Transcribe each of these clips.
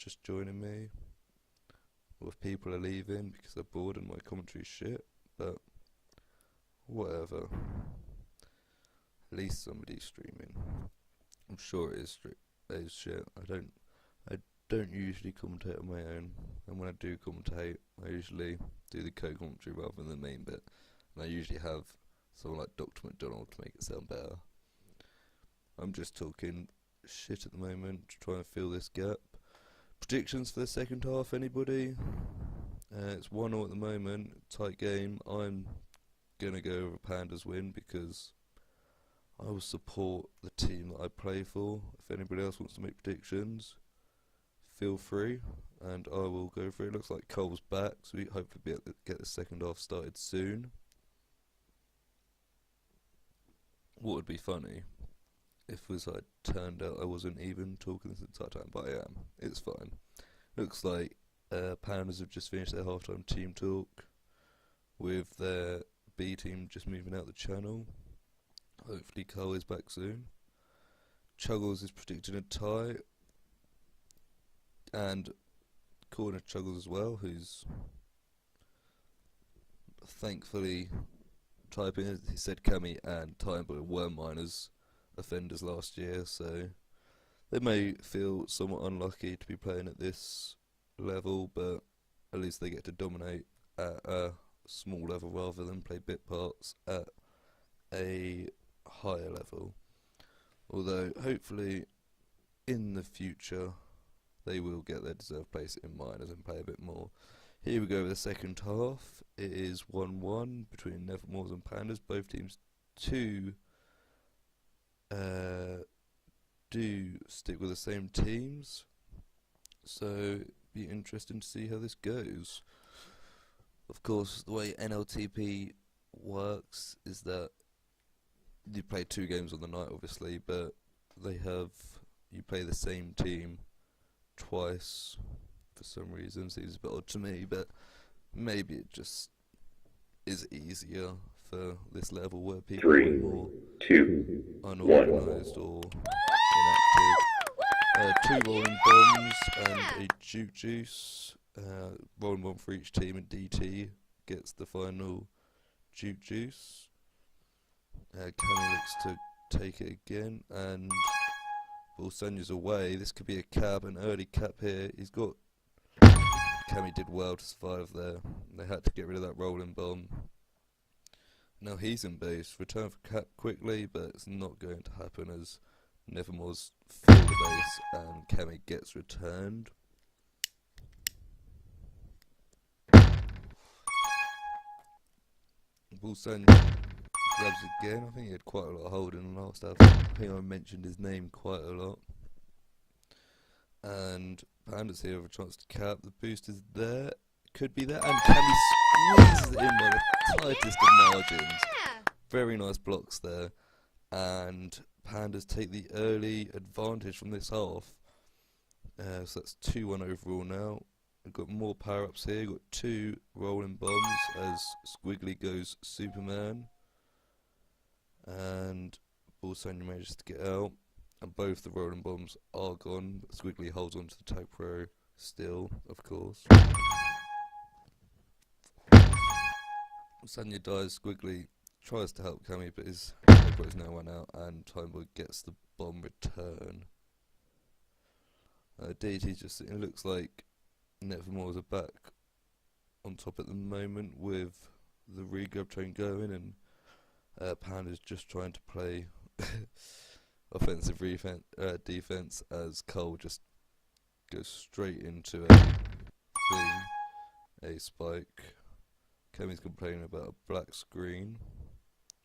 just joining me, or if people are leaving because they're bored and my commentary's shit, but whatever. At least somebody's streaming. I'm sure it is shit. I don't usually commentate on my own, and when I do commentate, I usually do the co-commentary rather than the main bit, and I usually have someone like Dr. McDonald to make it sound better. I'm just talking shit at the moment to try and fill this gap. Predictions for the second half, anybody? It's 1-0 at the moment, tight game. I'm gonna go over Pandas win because I will support the team that I play for. If anybody else wants to make predictions, feel free, and I will go for it. Looks like Cole's back, so we hopefully be able to get the second half started soon. What would be funny if I turned out I wasn't even talking this entire time, but I am. It's fine. Looks like Pandas have just finished their halftime team talk with their B team just moving out the channel. Hopefully Cole is back soon. Chuggles is predicting a tie, and Corner Chuggles as well, who's thankfully typing it. He said Cammy and Timeboy were minors offenders last year, so they may feel somewhat unlucky to be playing at this level, but at least they get to dominate at a small level rather than play bit parts at a higher level. Although hopefully in the future they will get their deserved place in minors and play a bit more. Here we go with the second half. It is 1-1 between Nevermores and Pandas. Both teams do stick with the same teams, so it'd be interesting to see how this goes. Of course, the way NLTP works is that you play 2 games on the night, obviously, but you play the same team twice for some reason. Seems a bit odd to me, but maybe it just is easier for this level where people are more 2, unorganised or inactive. 2 rolling bombs and a juke juice. Rolling bomb for each team, and DT gets the final juke juice. Cammy looks to take it again, and Bolsanya's away. This could be a cap, an early cap here. Cammy did well to survive there. They had to get rid of that rolling bomb. Now he's in base. Return for cap quickly, but it's not going to happen as Nevermores fill the base and Cammy gets returned. Bolsanya grabs again. I think he had quite a lot of hold in the last half. I think I mentioned his name quite a lot. And Pandas here have a chance to cap. The boost is there. Could be there. And Cammy squeezes it in by the tightest of margins. Very nice blocks there. And Pandas take the early advantage from this half. So that's 2-1 overall now. We've got more power-ups here. We've got 2 rolling bombs as Squiggly goes Superman. And Bolsanya manages to get out. And both the rolling bombs are gone. But Squiggly holds on to the tag pro still, of course. Bolsanya dies. Squiggly tries to help Cammy, but his tag pro is now run out. And Timeboy gets the bomb return. DT just, it looks like Nevermores are back on top at the moment with the regrab train going, and Panda's just trying to play offensive defense as Cole just goes straight into a spike. Kemi's complaining about a black screen.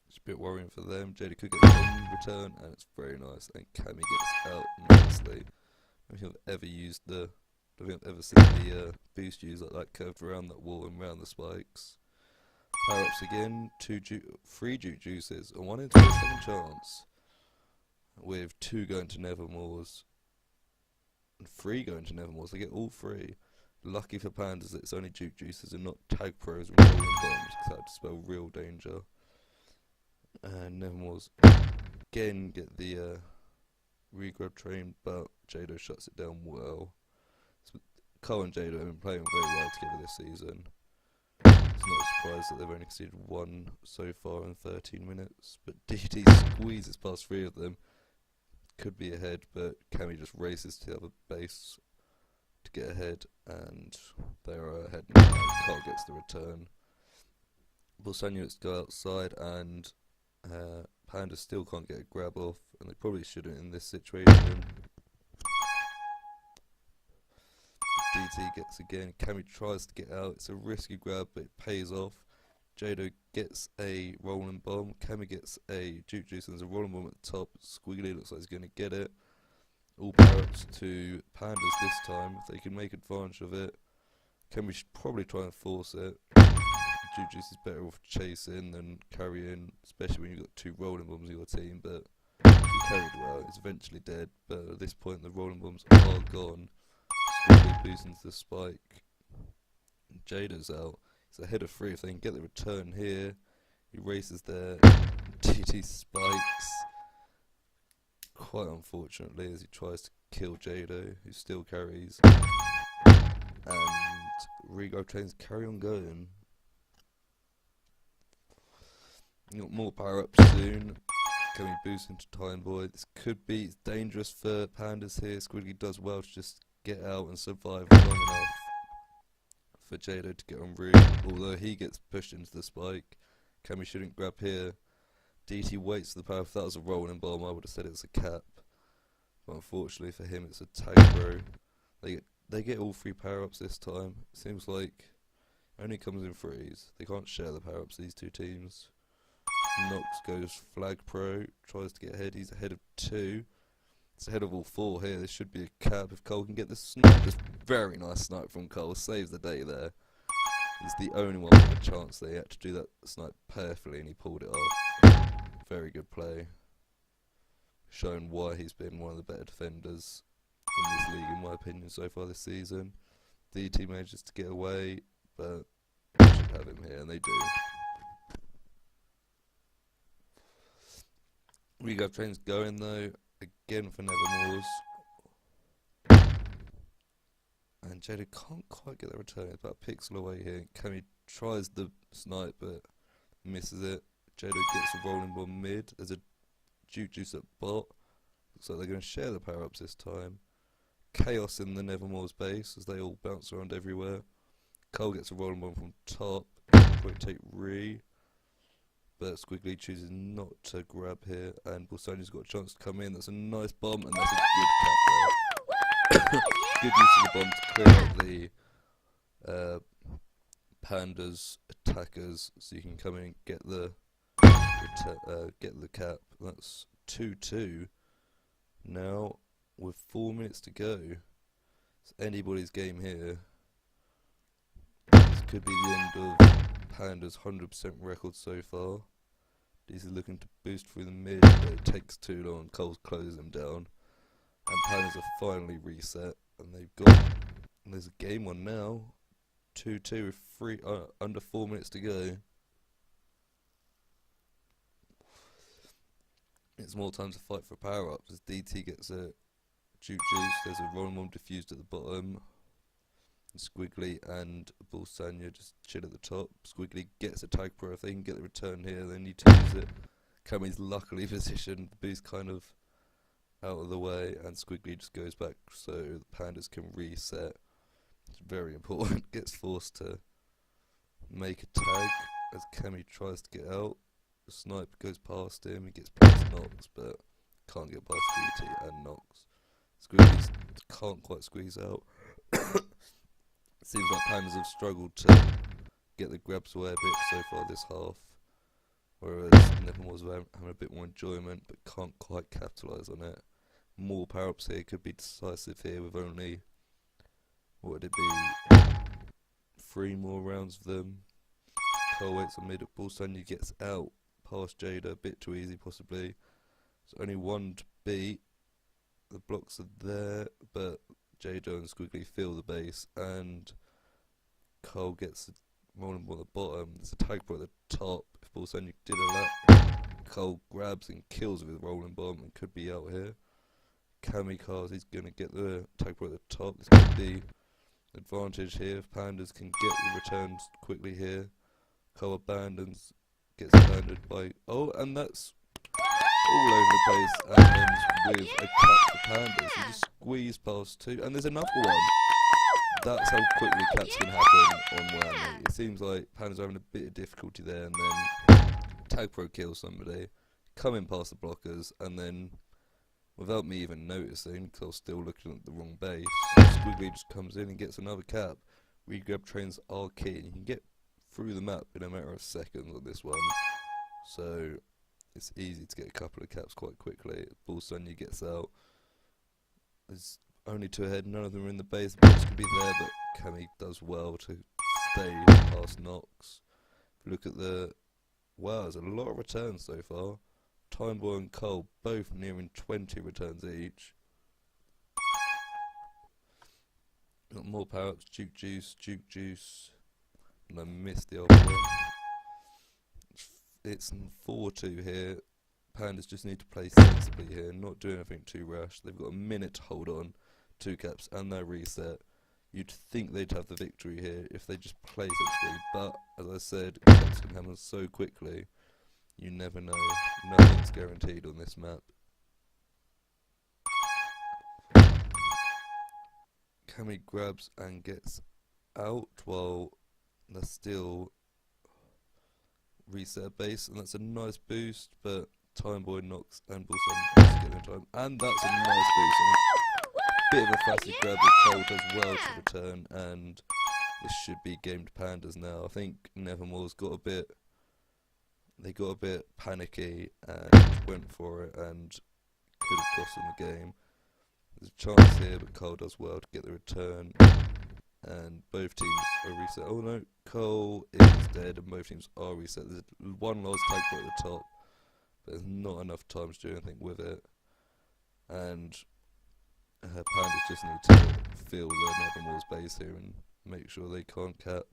It's a bit worrying for them. JD could get the bomb return, and it's very nice, and Kemi gets out nicely. I don't think I've ever used I don't think I've ever seen the boost used like that, curved around that wall and around the spikes. Power ups again, 3 juke juices, a 1 in 27 chance, with 2 going to Nevermores and 3 going to Nevermores. They get all 3. Lucky for Pandas that it's only juke juices and not tag pros and rolling bombs, because that would spell real danger. And Nevermores again get the regrab train, but Jado shuts it down well. Cole and Jada have been playing very well together this season. It's not a surprise that they've only conceded one so far in 13 minutes, but DT squeezes past three of them. Could be ahead, but Cammy just races to the other base to get ahead, and they are ahead now. Cole gets the return. Bolsanians go outside, and Pandas still can't get a grab off, and they probably shouldn't in this situation. DT gets again. Cammy tries to get out. It's a risky grab, but it pays off. Jado gets a rolling bomb. Cammy gets a juke juice, and there's a rolling bomb at the top. Squiggly looks like he's going to get it. All power-ups to Pandas this time. If they can make advantage of it, Cammy should probably try and force it. Juke juice is better off chasing than carrying, especially when you've got two rolling bombs in your team. But he carried well. It's eventually dead, but at this point the rolling bombs are gone. Squiggly boosts into the spike. Jada's out. He's ahead of three. If they can get the return here, he races there. DT spikes. Quite unfortunately, as he tries to kill Jado, who still carries. And Rego trains carry on going. You got more power ups soon. Coming boost into Time Boy. This could be dangerous for Pandas here. Squiggly does well to just get out and survive long enough for Jado to get on route, although he gets pushed into the spike. Cammy shouldn't grab here. DT waits for the power. If that was a rolling bomb, I would have said it's a cap, but unfortunately for him it's a tag throw. They get all three power ups this time. It seems like it only comes in threes. They can't share the power ups, these two teams. Nox goes flag pro, tries to get ahead. He's ahead of two. It's ahead of all four here. This should be a cap if Cole can get the snipe. Just very nice snipe from Cole. Saves the day there. He's the only one with a chance. They had to do that snipe perfectly, and he pulled it off. Very good play. Showing why he's been one of the better defenders in this league, in my opinion, so far this season. DT manages to get away, but they should have him here, and they do. Rego train's going though. Again for Nevermores. And Jada can't quite get the return. It's about a pixel away here. Cammy tries the snipe but misses it. Jada gets a rolling bomb mid. There's a juke juice at bot. Looks like they're going to share the power ups this time. Chaos in the Nevermores base as they all bounce around everywhere. Cole gets a rolling bomb from top. Rotate re. But Squiggly chooses not to grab here, and Bolsani's got a chance to come in. That's a nice bomb, and that's a good cap there. Good use of the bomb to clear out the Pandas attackers, so you can come in and get the cap. That's 2-2. Now, with 4 minutes to go, it's anybody's game here. This could be the end of Panda's 100% record so far. He's looking to boost through the mid, but it takes too long. Cole closes him down, and Pandas are finally reset, and there's a game on now. 2-2 with under 4 minutes to go. It's more time to fight for power ups as DT gets a juke juice. There's a rolling bomb diffused at the bottom. Squiggly and Bolsania just chill at the top. Squiggly gets a tag pro. If they can get the return here, they need to use it. Cammy's luckily positioned. The boost kind of out of the way, and Squiggly just goes back so the Pandas can reset. It's very important. Gets forced to make a tag as Cammy tries to get out. The sniper goes past him. He gets past Nox, but can't get past DT and Nox. Squiggly can't quite squeeze out. Seems like Pandas have struggled to get the grabs away a bit so far this half, whereas Nevermores are having a bit more enjoyment but can't quite capitalise on it. More power-ups here could be decisive here with only, what would it be, 3 more rounds of them. Cole waits on mid, Bolsania gets out past Jada, a bit too easy possibly. There's only one to beat. The blocks are there, but Jada and Squiggly feel the base, and Cole gets a rolling ball at the bottom. There's a tag ball at the top. If Bolsania did a lap, Cole grabs and kills with a rolling bomb and could be out here. Kamikaze, he's going to get the tag ball at the top. This could be Advantage here if Pandas can get the returns quickly here. Cole abandons, gets abandoned by... Oh, and that's all over the place and ends with a catch for Pandas. He just squeezed past two, and there's another one. That's how quickly caps can happen on Whammy. It seems like Pandas are having a bit of difficulty there, and then Tag Pro kills somebody, coming past the blockers, and then, without me even noticing, because I was still looking at the wrong base, Squiggly just comes in and gets another cap. Regrab trains are key, and you can get through the map in a matter of seconds on this one. So it's easy to get a couple of caps quite quickly. Bullsonia gets out. There's only two ahead, none of them are in the base. The base could be there, but Cammy does well to stay past Nox. If you look at the... Wow, there's a lot of returns so far. Timeboy and Cole both nearing 20 returns each. Got more power-ups, Juke Juice, and I missed the other one. It's 4-2 here. Pandas just need to play sensibly here, not do anything too rash. They've got a minute to hold on, 2 caps and their reset. You'd think they'd have the victory here if they just play sensibly, but as I said, caps can happen so quickly. You never know. Nothing's guaranteed on this map. Cammy grabs and gets out while they're still reset base, and that's a nice boost, but Timeboy, Nox and Bullson get in time, and that's a nice boost. And a bit of a flashy grab that Cole does well to return, and this should be game to Pandas now. I think Nevermores got a bit panicky and went for it and could have cost them the game. There's a chance here, but Cole does well to get the return, and both teams are reset. Oh no, Cole is dead and both teams are reset. There's one last tag at the top, but there's not enough time to do anything with it, and Pandas just need to fill the Nevermore's base here and make sure they can't cap.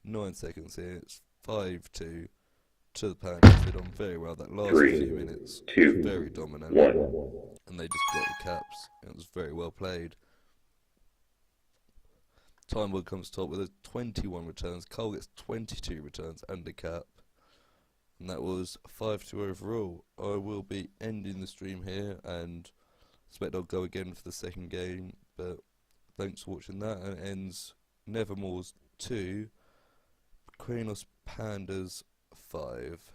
9 seconds here, it's 5-2 to the Pandas. They done very well that last few minutes. 2, very dominant. 1. And they just got the caps. It was very well played. Timeboy comes top with 21 returns. Cole gets 22 returns and a cap. And that was 5-2 overall. I will be ending the stream here and expect I'll go again for the second game. But thanks for watching that. And it ends Nevermores 2, Pequenos Pandas 5.